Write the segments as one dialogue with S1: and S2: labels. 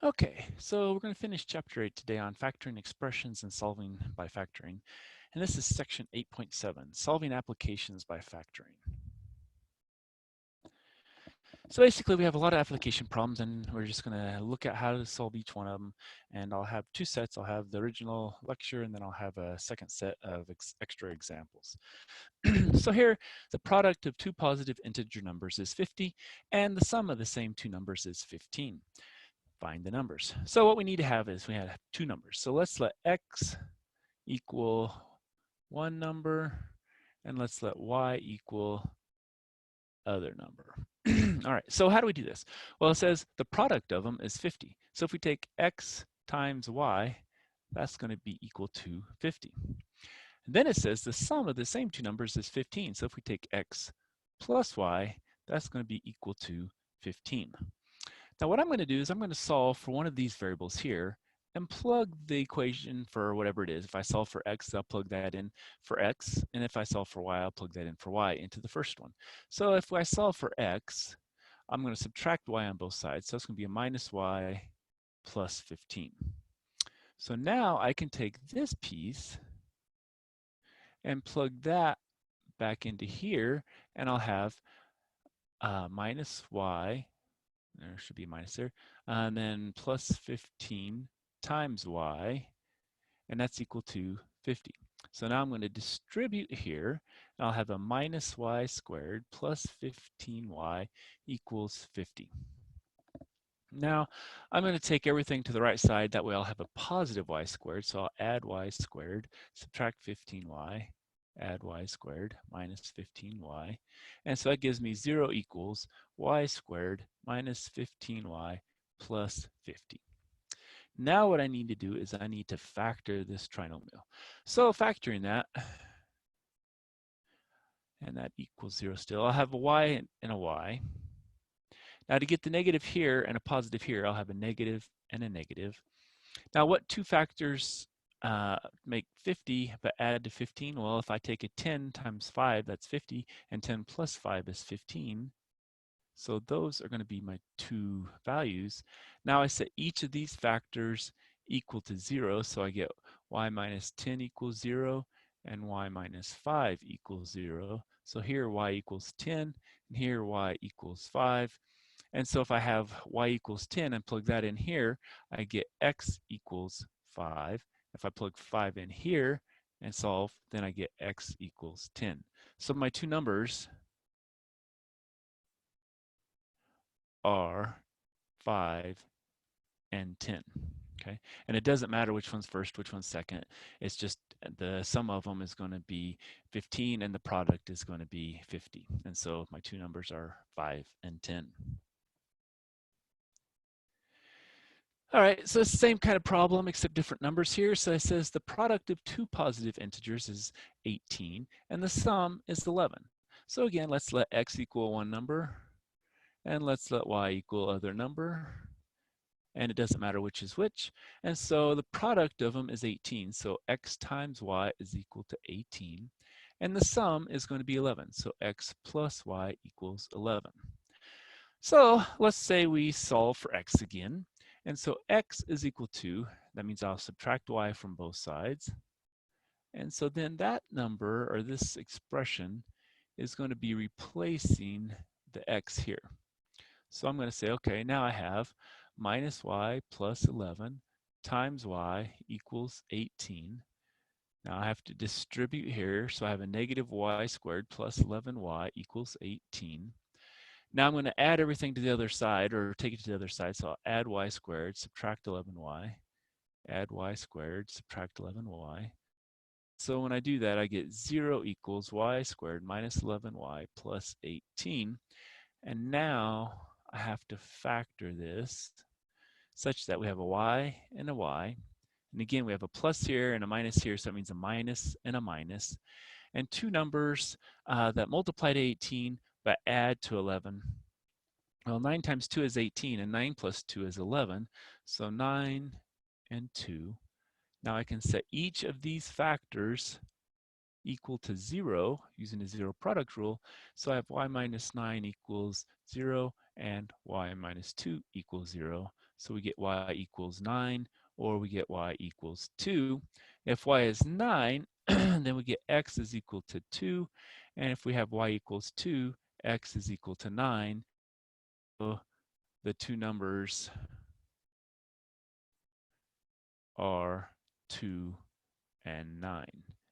S1: Okay, so we're going to finish chapter 8 today on factoring expressions and solving by factoring. And this is section 8.7, solving applications by factoring. So basically we have a lot of application problems and we're just going to look at how to solve each one of them. And I'll have two sets. I'll have the original lecture and then I'll have a second set of extra examples. So here, the product of two positive integer numbers is 50 and the sum of the same two numbers is 15. Find the numbers. So what we need to have is we have two numbers. So let's let x equal one number and let's let y equal other number. All right, so how do we do this? Well, it says the product of them is 50. So if we take x times y, that's going to be equal to 50. And then it says the sum of the same two numbers is 15. So if we take x plus y, that's going to be equal to 15. Now what I'm going to do is I'm going to solve for one of these variables here and plug the equation for whatever it is. If I solve for x, I'll plug that in for x, and if I solve for y, I'll plug that in for y into the first one. So if I solve for x, I'm going to subtract y on both sides, so it's going to be a minus y plus 15. So now I can take this piece and plug that back into here, and I'll have minus y, there should be a minus there, and then plus 15 times y, and that's equal to 50. So now I'm going to distribute here, and I'll have a minus y squared plus 15y equals 50. Now I'm going to take everything to the right side, that way I'll have a positive y squared, so I'll add y squared, subtract 15y, add y squared minus 15y, and so that gives me 0 equals y squared minus 15y plus 50. Now what I need to do is I need to factor this trinomial. So factoring that, and that equals 0 still, I'll have a y and a y. Now to get the negative here and a positive here, I'll have a negative and a negative. Now what two factors make 50 but add to 15? Well, if I take a 10 times 5, that's 50, and 10 plus 5 is 15. So those are going to be my two values. Now I set each of these factors equal to 0, so I get y minus 10 equals 0 and y minus 5 equals 0. So here y equals 10 and here y equals 5. And so if I have y equals 10 and plug that in here, I get x equals 5. If I plug 5 in here and solve, then I get x equals 10. So my two numbers are 5 and 10. Okay, and it doesn't matter which one's first, which one's second. It's just the sum of them is going to be 15 and the product is going to be 50. And so my two numbers are 5 and 10. All right, so it's the same kind of problem except different numbers here. So it says the product of two positive integers is 18 and the sum is 11. So again, let's let x equal one number and let's let y equal other number. And it doesn't matter which is which. And so the product of them is 18. So x times y is equal to 18. And the sum is going to be 11. So x plus y equals 11. So let's say we solve for x again. And so x is equal to, that means I'll subtract y from both sides. And so then that number, or this expression, is going to be replacing the x here. So I'm going to say, okay, now I have minus y plus 11 times y equals 18. Now I have to distribute here, so I have a negative y squared plus 11y equals 18. Now I'm going to add everything to the other side, or take it to the other side, so I'll add y squared, subtract 11y, add y squared, subtract 11y. So when I do that, I get 0 equals y squared minus 11y plus 18. And now I have to factor this such that we have a y and a y. And again, we have a plus here and a minus here, so that means a minus and a minus. And two numbers that multiply to 18 but add to 11. Well, 9 times 2 is 18, and 9 plus 2 is 11. So 9 and 2. Now I can set each of these factors equal to 0 using the 0 product rule. So I have y minus 9 equals 0 and y minus 2 equals 0. So we get y equals 9, or we get y equals 2. If y is 9, then we get x is equal to 2. And if we have y equals 2, x is equal to 9. So the two numbers are 2 and 9.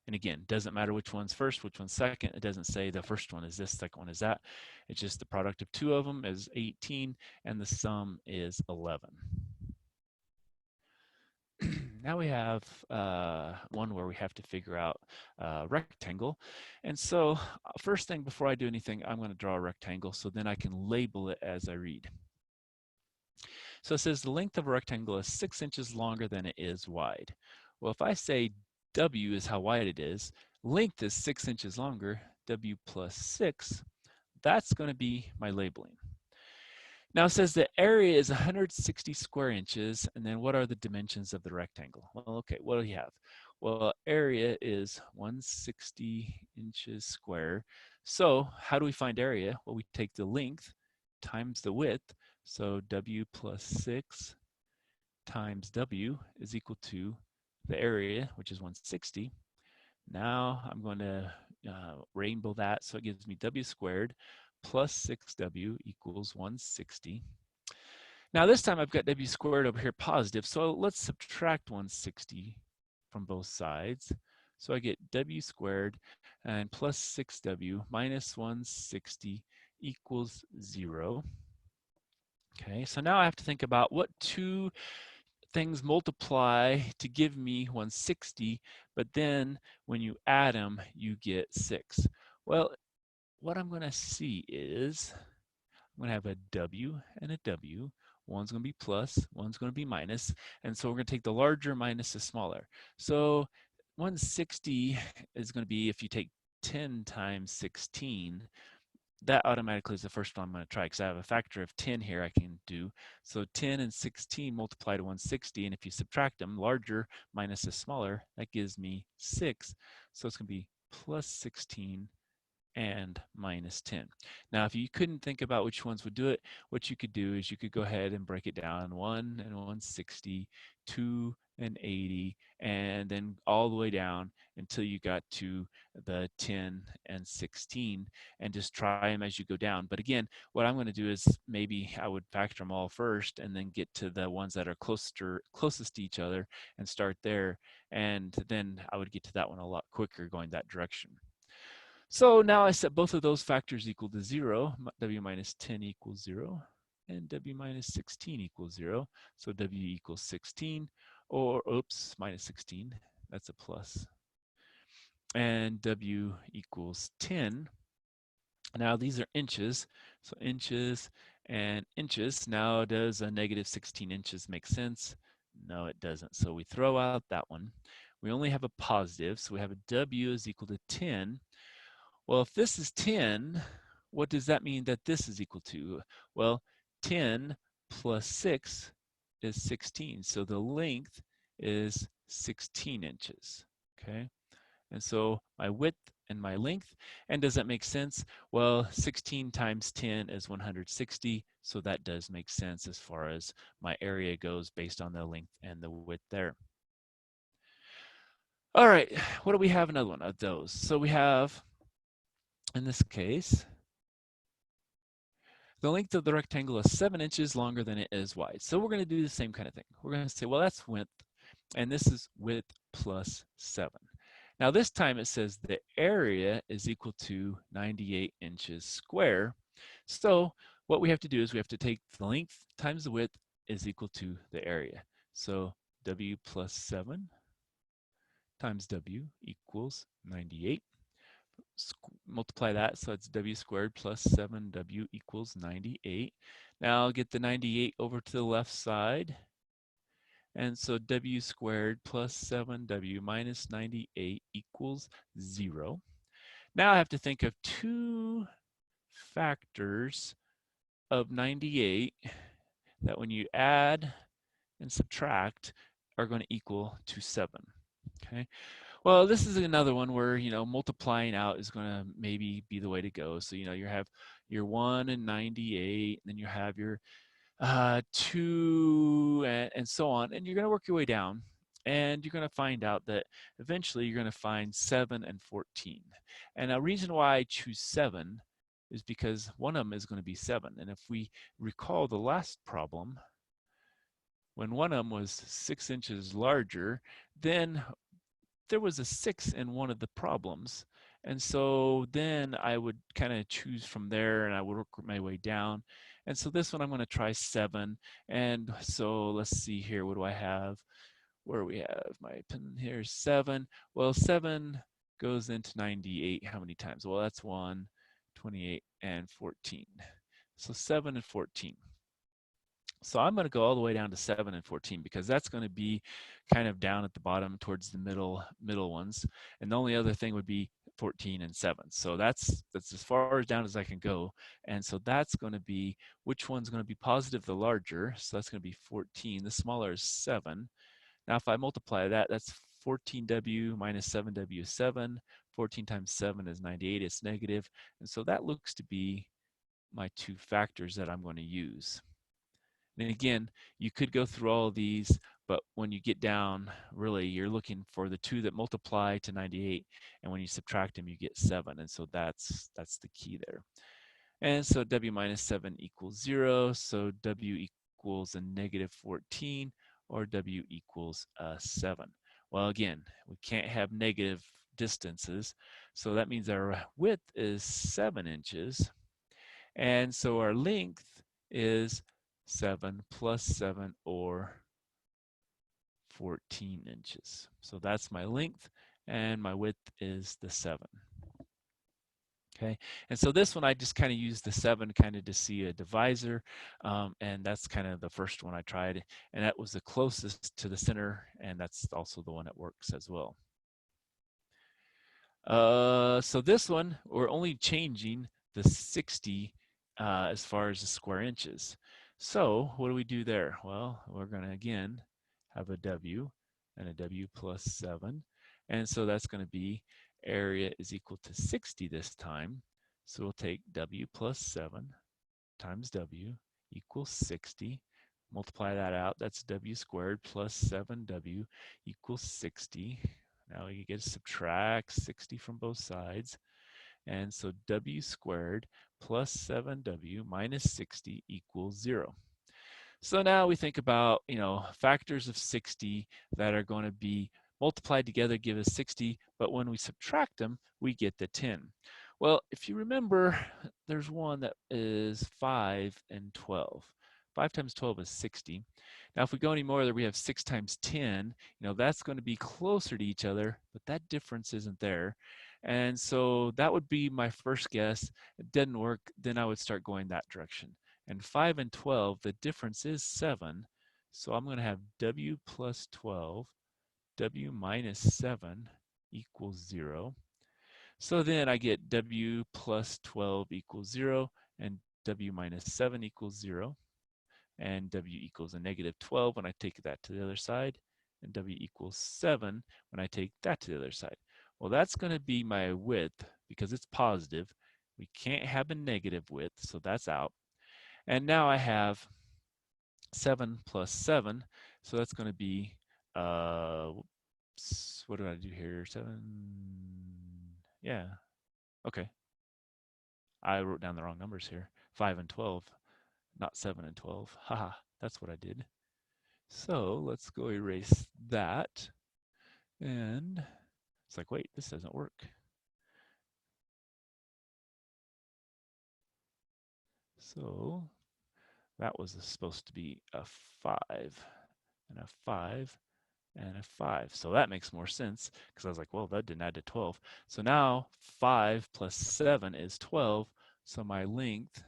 S1: And again, doesn't matter which one's first, which one's second. It doesn't say the first one is this, second one is that. It's just the product of two of them is 18, and the sum is 11. Now we have one where we have to figure out a rectangle. And so first thing before I do anything, I'm going to draw a rectangle so then I can label it as I read. So it says the length of a rectangle is 6 inches longer than it is wide. Well, if I say W is how wide it is, length is 6 inches longer, W plus 6, that's going to be my labeling. Now it says the area is 160 square inches, and then what are the dimensions of the rectangle? Well, okay, what do you have? Well, area is 160 inches square. So how do we find area? Well, we take the length times the width. So W plus 6 times W is equal to the area, which is 160. Now I'm going to rainbow that, so it gives me W squared plus 6W equals 160. Now this time I've got W squared over here positive, so let's subtract 160 from both sides. So I get W squared and plus 6W minus 160 equals 0. Okay, so now I have to think about what two things multiply to give me 160, but then when you add them, you get 6. Well, what I'm going to see is I'm going to have a W and a W. One's going to be plus, one's going to be minus, and so we're going to take the larger minus the smaller. So 160 is going to be, if you take 10 times 16, that automatically is the first one I'm going to try because I have a factor of 10 here I can do. So 10 and 16 multiply to 160, and if you subtract them, larger minus the smaller, that gives me 6. So it's going to be plus 16 and minus 10. Now, if you couldn't think about which ones would do it, what you could do is you could go ahead and break it down 1 and 160, 2 and 80, and then all the way down until you got to the 10 and 16, and just try them as you go down. But again, what I'm going to do is maybe I would factor them all first and then get to the ones that are closest to each other and start there, and then I would get to that one a lot quicker going that direction. So now I set both of those factors equal to 0. W minus 10 equals 0, and W minus 16 equals 0. So W equals 16, or oops, minus 16. That's a plus. And W equals 10. Now these are inches. So inches and inches. Now does a negative 16 inches make sense? No, it doesn't. So we throw out that one. We only have a positive. So we have a W is equal to 10. Well, if this is 10, what does that mean that this is equal to? Well, 10 plus 6 is 16. So the length is 16 inches, okay? And so my width and my length, and does that make sense? Well, 16 times 10 is 160, so that does make sense as far as my area goes based on the length and the width there. All right, what do we have another one of those? So we have, in this case, the length of the rectangle is 7 inches longer than it is wide. So we're going to do the same kind of thing. We're going to say, well, that's width, and this is width plus 7. Now this time it says the area is equal to 98 inches square. So what we have to do is we have to take the length times the width is equal to the area. So W plus 7 times W equals 98. Multiply that, so it's W squared plus 7W equals 98. Now I'll get the 98 over to the left side. And so W squared plus 7W minus 98 equals 0. Now I have to think of two factors of 98 that when you add and subtract are going to equal to 7. Okay. Well, this is another one where, multiplying out is going to maybe be the way to go. So, you have your 1 and 98, and then you have your 2, and so on. And you're going to work your way down. And you're going to find out that eventually you're going to find 7 and 14. And a reason why I choose 7 is because one of them is going to be 7. And if we recall the last problem, when one of them was 6 inches larger, then there was a 6 in one of the problems. And so then I would kind of choose from there and I would work my way down. And so this one I'm going to try 7. And so let's see here. What do I have? Where we have my pin here? 7. Well, 7 goes into 98 how many times? Well, that's 1, 28, and 14. So 7 and 14. So I'm going to go all the way down to 7 and 14 because that's going to be kind of down at the bottom towards the middle ones. And the only other thing would be 14 and 7. So that's as far as down as I can go. And so that's going to be, which one's going to be positive, the larger. So that's going to be 14. The smaller is 7. Now if I multiply that, that's 14W minus 7W is 7. 14 times 7 is 98. It's negative. And so that looks to be my two factors that I'm going to use. And again, you could go through all of these, but when you get down, really, you're looking for the two that multiply to 98, and when you subtract them, you get 7, and so that's the key there. And so W minus 7 equals 0, so W equals a negative 14, or W equals 7. Well, again, we can't have negative distances, so that means our width is 7 inches, and so our length is 7 plus 7, or 14 inches. So that's my length, and my width is the 7. Okay, and so this one I just kind of used the 7 kind of to see a divisor, and that's kind of the first one I tried, and that was the closest to the center, and that's also the one that works as well. So this one, we're only changing the 60 as far as the square inches. So what do we do there? Well, we're going to again have a W and a W plus 7. And so that's going to be area is equal to 60 this time. So we'll take W plus 7 times W equals 60. Multiply that out. That's W squared plus 7W equals 60. Now you get to subtract 60 from both sides. And so W squared plus 7W minus 60 equals 0. So now we think about, factors of 60 that are going to be multiplied together give us 60, but when we subtract them, we get the 10. Well, if you remember, there's one that is 5 and 12. 5 times 12 is 60. Now, if we go any more, there we have 6 times 10. That's going to be closer to each other, but that difference isn't there. And so that would be my first guess. It didn't work, then I would start going that direction. And 5 and 12, the difference is 7. So I'm going to have W plus 12, W minus 7 equals 0. So then I get W plus 12 equals 0, and W minus 7 equals 0. And W equals a negative 12 when I take that to the other side, and W equals 7 when I take that to the other side. Well, that's going to be my width because it's positive. We can't have a negative width, so that's out. And now I have 7 plus 7, so that's going to be, what did I do here? 7, yeah, okay. I wrote down the wrong numbers here. 5 and 12, not 7 and 12. Haha, that's what I did. So let's go erase that. And it's like, wait, this doesn't work. So that was supposed to be a 5 and a 5 and a 5. So that makes more sense because I was like, well, that didn't add to 12. So now 5 plus 7 is 12. So my length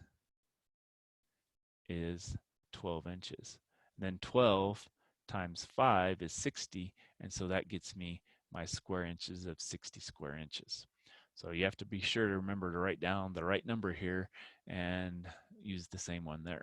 S1: is 12 inches. And then 12 times 5 is 60. And so that gets me my square inches of 60 square inches. So you have to be sure to remember to write down the right number here and use the same one there.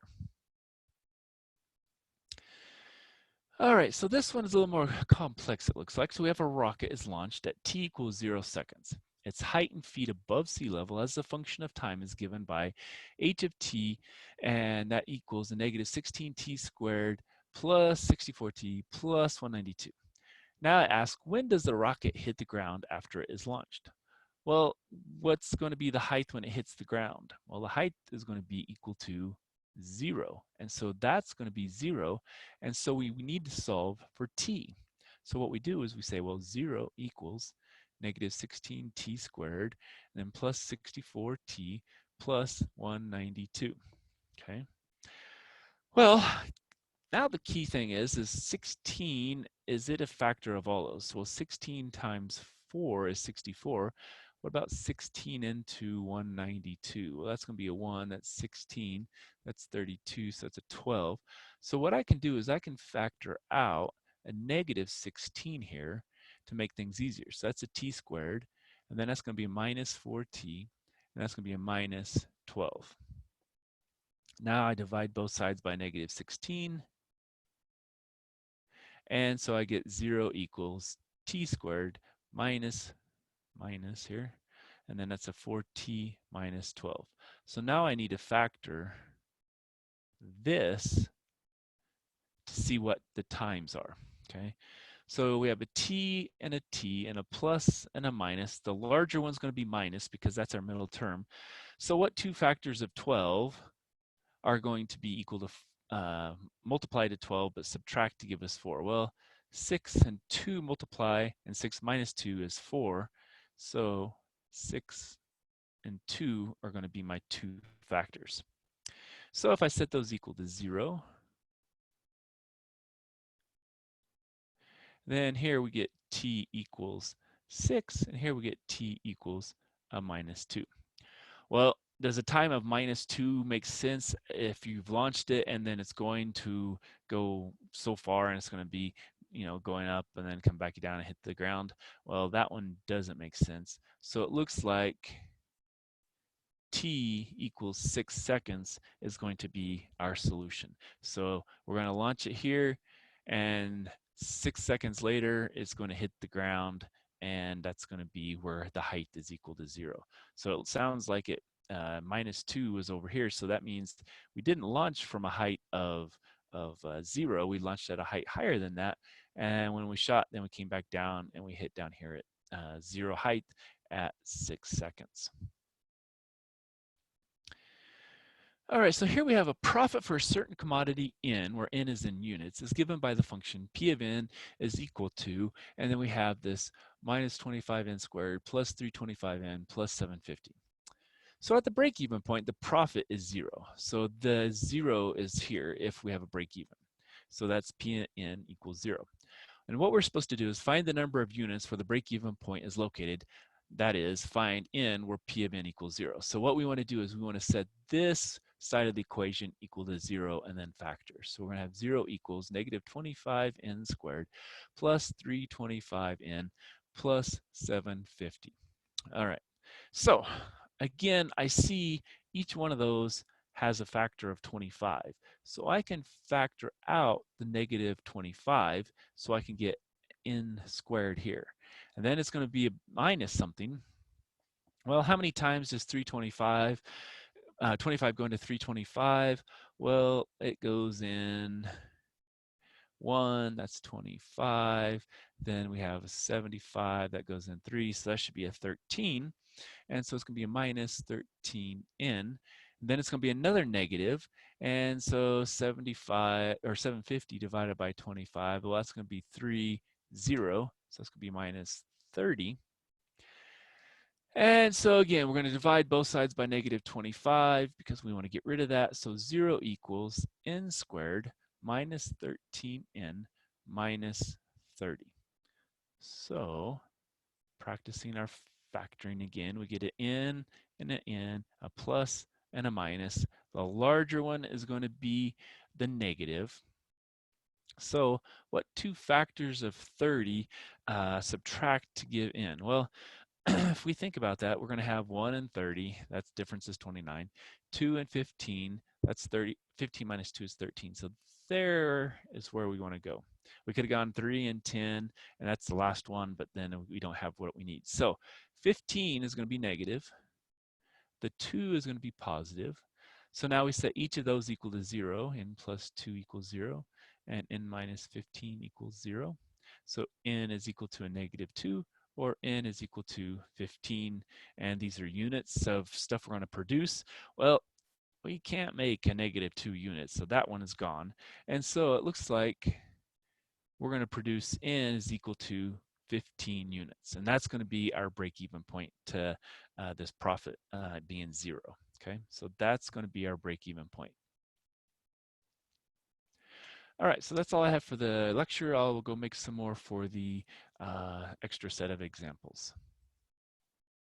S1: All right, so this one is a little more complex, it looks like. So we have a rocket is launched at t equals 0 seconds. its height in feet above sea level as a function of time is given by h of t, and that equals a negative 16t squared plus 64t plus 192. Now I ask, when does the rocket hit the ground after it is launched? Well, what's going to be the height when it hits the ground? Well, the height is going to be equal to 0. And so that's going to be 0. And so we need to solve for t. So what we do is we say, well, 0 equals negative 16t squared, and then plus 64t plus 192. Okay. Well, now the key thing is 16, is it a factor of all those? Well, 16 times 4 is 64. What about 16 into 192? Well, that's going to be a 1, that's 16, that's 32, so that's a 12. So what I can do is I can factor out a negative 16 here to make things easier. So that's a t squared, and then that's going to be a minus 4t, and that's going to be a minus 12. Now I divide both sides by negative 16. And so I get 0 equals t squared minus here, and then that's a 4t minus 12. So now I need to factor this to see what the times are, okay? So we have a t and a plus and a minus. The larger one's going to be minus because that's our middle term. So what two factors of 12 are going to be equal to multiply to 12 but subtract to give us 4? Well, 6 and 2 multiply, and 6 minus 2 is 4. So 6 and 2 are going to be my two factors. So if I set those equal to 0, then here we get t equals 6, and here we get t equals a minus 2. Well, does a time of minus 2 make sense if you've launched it and then it's going to go so far and it's going to be, going up and then come back down and hit the ground? Well, that one doesn't make sense. So it looks like t equals 6 seconds is going to be our solution. So we're going to launch it here, and 6 seconds later it's going to hit the ground, and that's going to be where the height is equal to 0. So it sounds like it minus 2 is over here, so that means we didn't launch from a height of 0. We launched at a height higher than that, and when we shot, then we came back down and we hit down here at 0 height at 6 seconds. All right, so here we have a profit for a certain commodity N, where N is in units, is given by the function P of N is equal to, and then we have this minus 25N squared plus 325N plus 750. So at the break-even point, the profit is 0. So the 0 is here if we have a break-even. So that's P of N equals 0. And what we're supposed to do is find the number of units where the break-even point is located. That is, find N where P of N equals 0. So what we want to do is we want to set this side of the equation equal to 0 and then factor. So we're going to have 0 equals negative 25N squared plus 325N plus 750. All right. So again, I see each one of those has a factor of 25. So I can factor out the negative 25 so I can get N squared here. And then it's going to be a minus something. Well, how many times does 325, 25 go into 325? Well, it goes in 1, that's 25. Then we have a 75, that goes in 3, so that should be a 13. And so it's going to be a minus 13N. And then it's going to be another negative, and so 75 or 750 divided by 25, well, that's going to be 30, so that's going to be minus 30. And so again, we're going to divide both sides by negative 25 because we want to get rid of that. So 0 equals N squared minus 13N minus 30. So practicing our factoring again, we get an N and an N, a plus and a minus. The larger one is going to be the negative. So what two factors of 30 subtract to give N? Well, if we think about that, we're going to have 1 and 30, that's difference is 29. 2 and 15, that's 30. 15 minus 2 is 13. So there is where we want to go. We could have gone 3 and 10, and that's the last one, but then we don't have what we need. So 15 is going to be negative. The 2 is going to be positive. So now we set each of those equal to 0. N plus 2 equals 0, and n minus 15 equals 0. So n is equal to a negative 2, or n is equal to 15. And these are units of stuff we're going to produce. Well, we can't make a negative 2 units, so that one is gone. And so it looks like we're going to produce n is equal to 15 units. And that's going to be our break-even point to this profit being 0. Okay, so that's going to be our break-even point. All right, so that's all I have for the lecture. I'll go make some more for the extra set of examples.